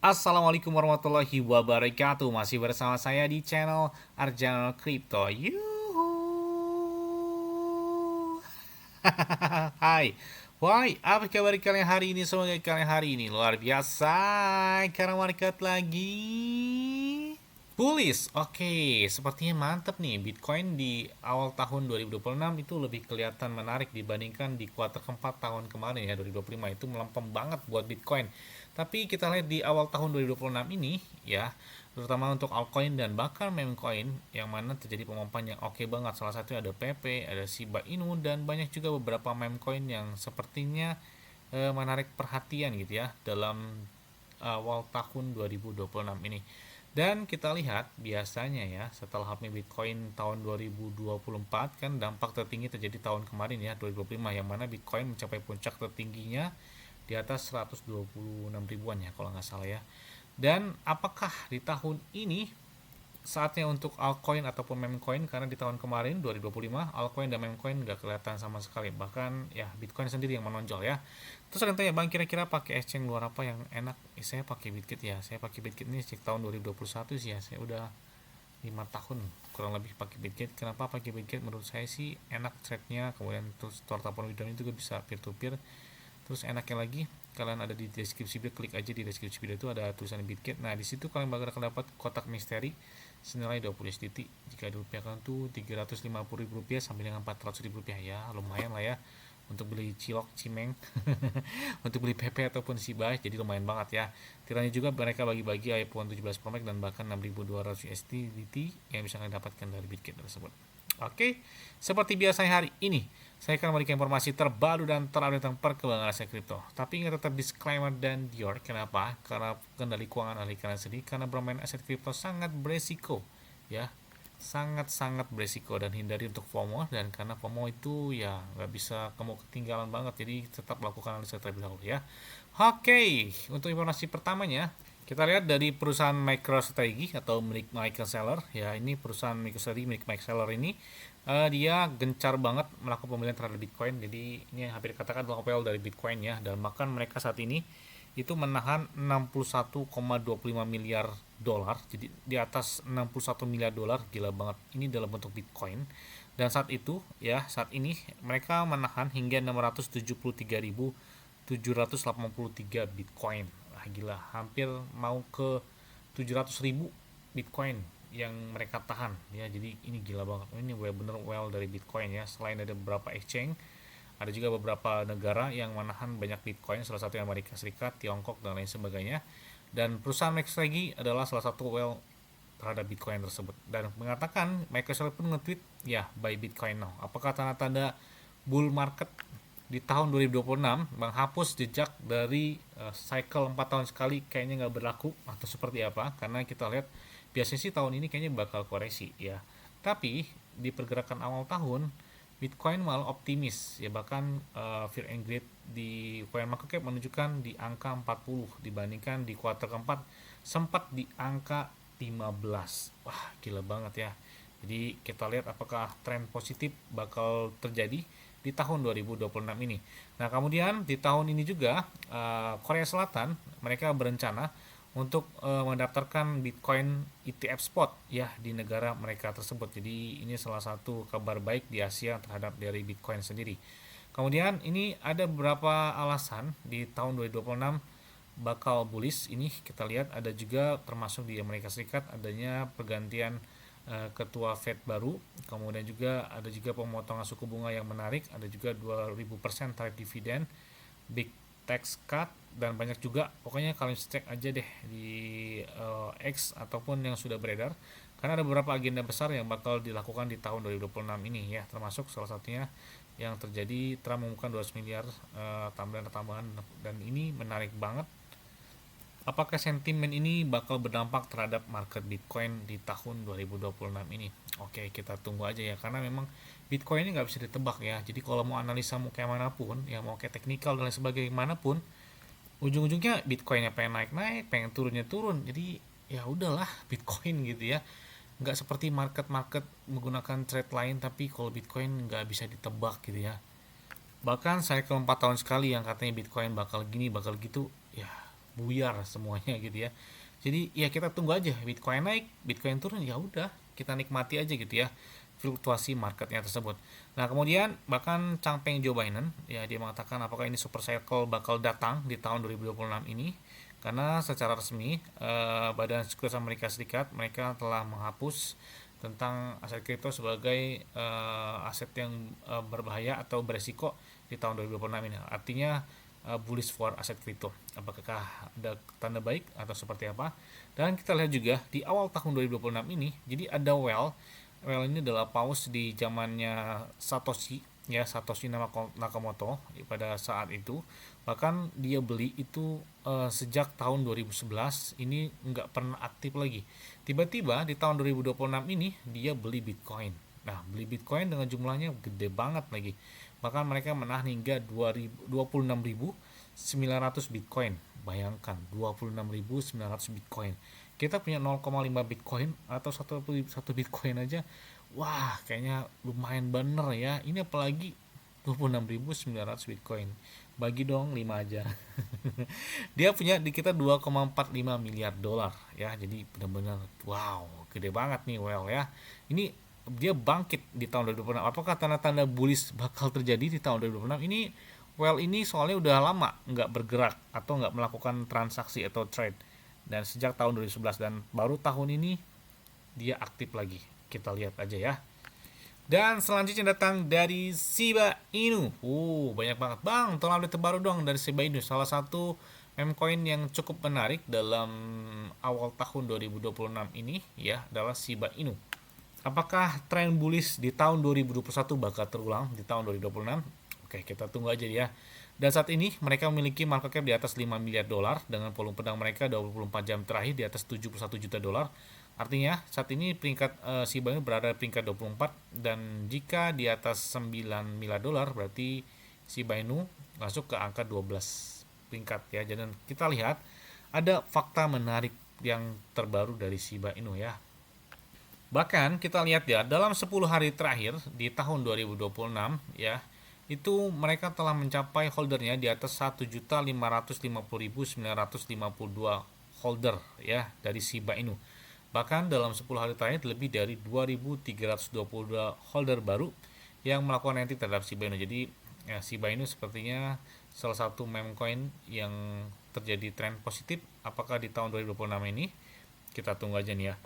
Assalamualaikum warahmatullahi wabarakatuh. Masih bersama saya di channel Arjana Crypto. Yuhu. Hai. Why, apa kabar kalian hari ini? Semoga kalian hari ini luar biasa karena market lagi bullish. Oke, sepertinya mantap nih. Bitcoin di awal tahun 2026 itu lebih kelihatan menarik dibandingkan di kuartal keempat tahun kemarin ya, 2025 itu melempem banget buat Bitcoin. Tapi kita lihat di awal tahun 2026 ini ya, terutama untuk altcoin dan bahkan meme coin yang mana terjadi pemompaan yang oke banget. Salah satunya ada PP, ada Shiba Inu dan banyak juga beberapa meme coin yang sepertinya menarik perhatian gitu ya dalam awal tahun 2026 ini. Dan kita lihat biasanya ya setelah HP Bitcoin tahun 2024 kan dampak tertinggi terjadi tahun kemarin ya 2025 yang mana Bitcoin mencapai puncak tertingginya di atas 126 ribuan ya kalau nggak salah ya. Dan apakah di tahun ini saatnya untuk altcoin ataupun meme coin, karena di tahun kemarin 2025 altcoin dan meme coin nggak kelihatan sama sekali, bahkan ya Bitcoin sendiri yang menonjol ya. Terus ada yang tanya, bang kira-kira pakai exchange luar apa yang enak? Saya pakai Bitkit ya, saya pakai Bitkit ini sejak tahun 2021 sih ya, saya udah 5 tahun kurang lebih pakai Bitkit. Kenapa pakai Bitkit? Menurut saya sih enak trade-nya, kemudian terus store ataupun withdraw itu juga bisa peer to peer. Terus enaknya lagi, kalian ada di deskripsi video, klik aja di deskripsi video itu ada tulisan Bitkit. Nah, di situ kalian bakal dapat kotak misteri senilai 20 USDT. Jika dirupiahkan tuh Rp350.000 sampai dengan Rp400.000 ya, lumayan lah ya untuk beli cilok, cimeng, untuk beli PP ataupun Shiba, jadi lumayan banget ya. Tiranya juga mereka bagi-bagi iPhone 17 Pro Max dan bahkan 6.200 USDT yang bisa kalian dapatkan dari Bitkit tersebut. Oke, seperti biasanya hari ini saya akan memberikan informasi terbaru dan terupdate tentang perkembangan aset kripto. Tapi ingat tetap disclaimer dan dior. Kenapa? Karena kendali keuangan ahli kalian sendiri. Karena bermain aset kripto sangat beresiko, ya, sangat-sangat beresiko, dan hindari untuk FOMO. Dan karena FOMO itu ya nggak bisa kamu ketinggalan banget. Jadi tetap lakukan analisa terlebih dahulu ya. Oke, untuk informasi pertamanya kita lihat dari perusahaan MicroStrategy atau milik Michael Saylor ya. Ini perusahaan MicroStrategy milik Michael Saylor ini dia gencar banget melakukan pembelian terhadap Bitcoin. Jadi ini hampir dikatakan adalah OPL dari Bitcoin ya. Dan bahkan mereka saat ini itu menahan 61,25 miliar dolar. Jadi di atas 61 miliar dolar, gila banget. Ini dalam bentuk Bitcoin. Dan saat itu ya, saat ini mereka menahan hingga 673.783 Bitcoin. Gila, hampir mau ke 700.000 Bitcoin yang mereka tahan ya. Jadi ini gila banget, ini bener well dari Bitcoin ya. Selain ada beberapa exchange, ada juga beberapa negara yang menahan banyak Bitcoin, salah satunya Amerika Serikat, Tiongkok dan lain sebagainya. Dan perusahaan MicroStrategy adalah salah satu well terhadap Bitcoin tersebut, dan mengatakan Microsoft pun nge-tweet ya, buy Bitcoin now. Apakah tanda-tanda bull market di tahun 2026 menghapus jejak dari cycle 4 tahun sekali kayaknya nggak berlaku, atau seperti apa? Karena kita lihat biasanya sih tahun ini kayaknya bakal koreksi ya. Tapi di pergerakan awal tahun Bitcoin malah optimis ya, bahkan fear and greed di CoinMarketCap menunjukkan di angka 40 dibandingkan di kuartal keempat sempat di angka 15. Wah, gila banget ya. Jadi kita lihat apakah tren positif bakal terjadi di tahun 2026 ini. Nah, kemudian di tahun ini juga Korea Selatan mereka berencana untuk mendaftarkan Bitcoin ETF spot ya di negara mereka tersebut. Jadi ini salah satu kabar baik di Asia terhadap dari Bitcoin sendiri. Kemudian ini ada beberapa alasan di tahun 2026 bakal bullish. Ini kita lihat ada juga termasuk di Amerika Serikat adanya pergantian ketua Fed baru, kemudian juga ada juga pemotongan suku bunga yang menarik, ada juga 2000% tarif dividen, big tax cut, dan banyak juga. Pokoknya kalian cek aja deh di X ataupun yang sudah beredar, karena ada beberapa agenda besar yang bakal dilakukan di tahun 2026 ini ya, termasuk salah satunya yang terjadi Trump mengumumkan 200 miliar tambahan, dan ini menarik banget. Apakah sentimen ini bakal berdampak terhadap market Bitcoin di tahun 2026 ini? Oke, kita tunggu aja ya, karena memang Bitcoin ini nggak bisa ditebak ya. Jadi kalau mau analisa mau kayak manapun, ya mau kayak teknikal dan lain sebagainya manapun, ujung-ujungnya Bitcoinnya pengen naik-naik, pengen turunnya turun. Jadi ya udahlah Bitcoin gitu ya. Nggak seperti market-market menggunakan trade lain, tapi kalau Bitcoin nggak bisa ditebak gitu ya. Bahkan saya ke 4 tahun sekali yang katanya Bitcoin bakal gini, bakal gitu, ya buyar semuanya gitu ya. Jadi ya kita tunggu aja, Bitcoin naik, Bitcoin turun, ya udah kita nikmati aja gitu ya fluktuasi marketnya tersebut. Nah kemudian bahkan Changpeng Joe Biden ya dia mengatakan apakah ini super cycle bakal datang di tahun 2026 ini, karena secara resmi Badan Sekuritas Amerika Serikat mereka telah menghapus tentang aset kripto sebagai aset yang berbahaya atau beresiko di tahun 2026 ini. Artinya bullish for aset kripto. Apakah ada tanda baik atau seperti apa? Dan kita lihat juga di awal tahun 2026 ini, jadi ada Well ini adalah paus di zamannya Satoshi ya, Satoshi Nakamoto pada saat itu. Bahkan dia beli itu sejak tahun 2011 ini nggak pernah aktif lagi. Tiba-tiba di tahun 2026 ini dia beli Bitcoin. Nah, beli Bitcoin dengan jumlahnya gede banget lagi. Bahkan mereka menahan hingga 26.900 Bitcoin. Bayangkan 26.900 Bitcoin. Kita punya 0,5 Bitcoin atau satu Bitcoin aja. Wah, kayaknya lumayan bener ya. Ini apalagi 26.900 Bitcoin. Bagi dong 5 aja. Dia punya di kita 2,45 miliar dolar ya. Jadi benar-benar wow, gede banget nih well ya. Ini dia bangkit di tahun 2026. Apakah tanda-tanda bullish bakal terjadi di tahun 2026? Ini well ini soalnya udah lama nggak bergerak atau nggak melakukan transaksi atau trade, dan sejak tahun 2011, dan baru tahun ini dia aktif lagi. Kita lihat aja ya. Dan selanjutnya datang dari Shiba Inu. Banyak banget bang. Tolong update terbaru dong dari Shiba Inu. Salah satu meme coin yang cukup menarik dalam awal tahun 2026 ini ya adalah Shiba Inu. Apakah tren bullish di tahun 2021 bakal terulang di tahun 2026? Oke, kita tunggu aja ya. Dan saat ini mereka memiliki market cap di atas 5 miliar dolar dengan volume pedang mereka 24 jam terakhir di atas 71 juta dolar. Artinya saat ini peringkat Shiba Inu berada di peringkat 24, dan jika di atas 9 miliar dolar berarti Shiba Inu masuk ke angka 12 peringkat ya. Dan kita lihat ada fakta menarik yang terbaru dari Shiba Inu ya. Bahkan kita lihat ya dalam 10 hari terakhir di tahun 2026 ya, itu mereka telah mencapai holdernya di atas 1.550.952 holder ya dari Shiba Inu. Bahkan dalam 10 hari terakhir lebih dari 2.322 holder baru yang melakukan entry terhadap Shiba Inu. Jadi ya, Shiba Inu sepertinya salah satu meme coin yang terjadi tren positif. Apakah di tahun 2026 ini? Kita tunggu aja nih ya.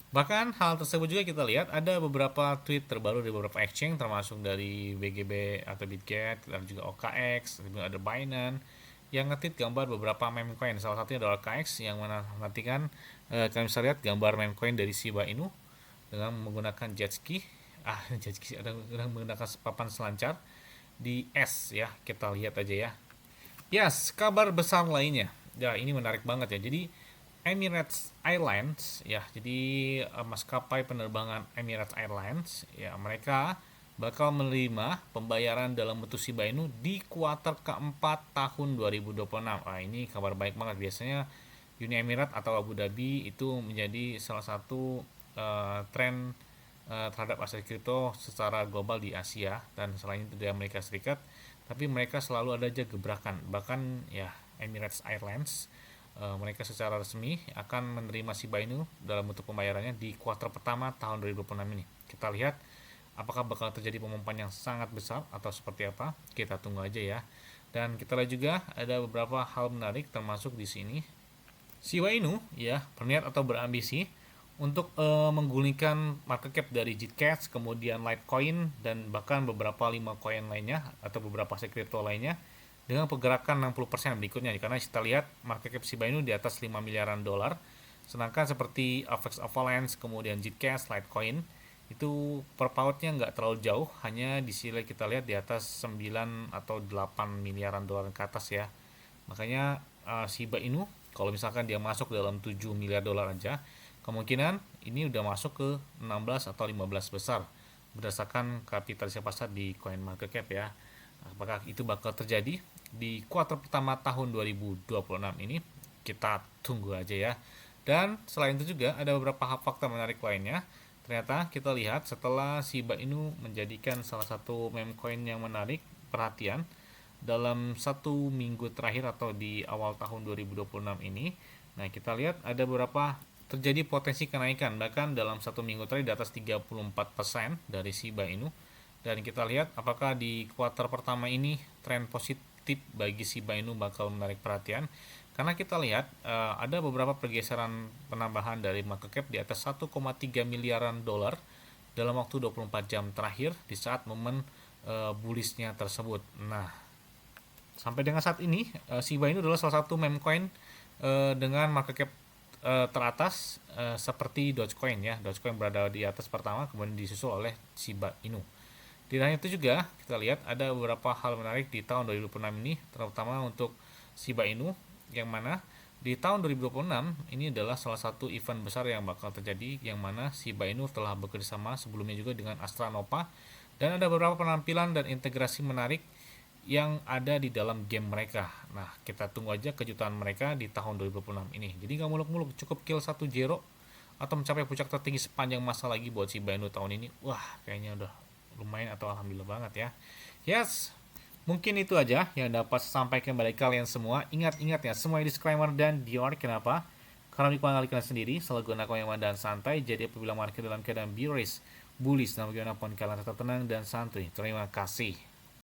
Bahkan hal tersebut juga kita lihat ada beberapa tweet terbaru dari beberapa exchange, termasuk dari BGB atau Bitget, dan juga OKX, dan juga ada Binance yang nge-tweet gambar beberapa meme coin. Salah satunya adalah OKX yang menantikan kalian bisa lihat gambar meme coin dari Shiba Inu dengan menggunakan jet ski. Jet ski ada menggunakan papan selancar di es ya. Kita lihat aja ya. Yes, kabar besar lainnya. Ya, ini menarik banget ya. Jadi Emirates Airlines ya, jadi maskapai penerbangan Emirates Airlines ya, mereka bakal menerima pembayaran dalam bentuk Shiba Inu di kuartal keempat tahun 2026. Ini kabar baik banget. Biasanya Uni Emirat atau Abu Dhabi itu menjadi salah satu tren terhadap aset kripto secara global di Asia dan selain itu di Amerika Serikat. Tapi mereka selalu ada aja gebrakan. Bahkan ya Emirates Airlines mereka secara resmi akan menerima Shiba Inu dalam bentuk pembayarannya di kuartal pertama tahun 2026 ini. Kita lihat apakah bakal terjadi pemompan yang sangat besar atau seperti apa? Kita tunggu aja ya. Dan kita lihat juga ada beberapa hal menarik termasuk di sini. Shiba Inu ya berniat atau berambisi untuk menggulingkan market cap dari Zcash, kemudian Litecoin, dan bahkan beberapa 5 koin lainnya atau beberapa aset kripto lainnya dengan pergerakan 60% berikutnya. Karena kita lihat market cap Shiba Inu di atas 5 miliaran dolar. Sedangkan seperti Avex Avalanche, kemudian Zcash, Litecoin itu per pautnya nggak terlalu jauh, hanya di sini kita lihat di atas 9 atau 8 miliaran dolar ke atas ya. Makanya Shiba Inu kalau misalkan dia masuk dalam 7 miliar dolar aja, kemungkinan ini udah masuk ke 16 atau 15 besar berdasarkan kapitalisasi pasar di CoinMarketCap ya. Apakah itu bakal terjadi di kuartal pertama tahun 2026 ini? Kita tunggu aja ya. Dan selain itu juga ada beberapa fakta menarik lainnya. Ternyata kita lihat setelah Shiba Inu menjadikan salah satu meme coin yang menarik perhatian, dalam 1 minggu terakhir atau di awal tahun 2026 ini. Nah, kita lihat ada beberapa terjadi potensi kenaikan, bahkan dalam 1 minggu terakhir di atas 34% dari Shiba Inu. Dan kita lihat apakah di kuartal pertama ini tren positif bagi Shiba Inu bakal menarik perhatian. Karena kita lihat ada beberapa pergeseran penambahan dari market cap di atas 1,3 miliaran dolar dalam waktu 24 jam terakhir di saat momen bullishnya tersebut. Nah, sampai dengan saat ini Shiba Inu adalah salah satu meme coin dengan market cap teratas seperti Dogecoin ya. Dogecoin berada di atas pertama, kemudian disusul oleh Shiba Inu. Tidak hanya itu juga, kita lihat ada beberapa hal menarik di tahun 2026 ini, terutama untuk Shiba Inu, yang mana di tahun 2026 ini adalah salah satu event besar yang bakal terjadi, yang mana Shiba Inu telah bekerjasama sebelumnya juga dengan AstroNova, dan ada beberapa penampilan dan integrasi menarik yang ada di dalam game mereka. Nah, kita tunggu aja kejutan mereka di tahun 2026 ini. Jadi nggak muluk-muluk, cukup kill 1-0 atau mencapai puncak tertinggi sepanjang masa lagi buat Shiba Inu tahun ini. Wah, kayaknya udah lumayan atau alhamdulillah banget ya. Yes, mungkin itu aja yang dapat sampaikan kepada kalian semua. Ingat-ingat ya, semua disclaimer dan Dior. Kenapa? Karena di kalian sendiri selalu gunakan yang aman dan santai. Jadi apabila market dalam keadaan bearish, bullish, dan bagaimanapun kalian tetap tenang dan santuy. Terima kasih.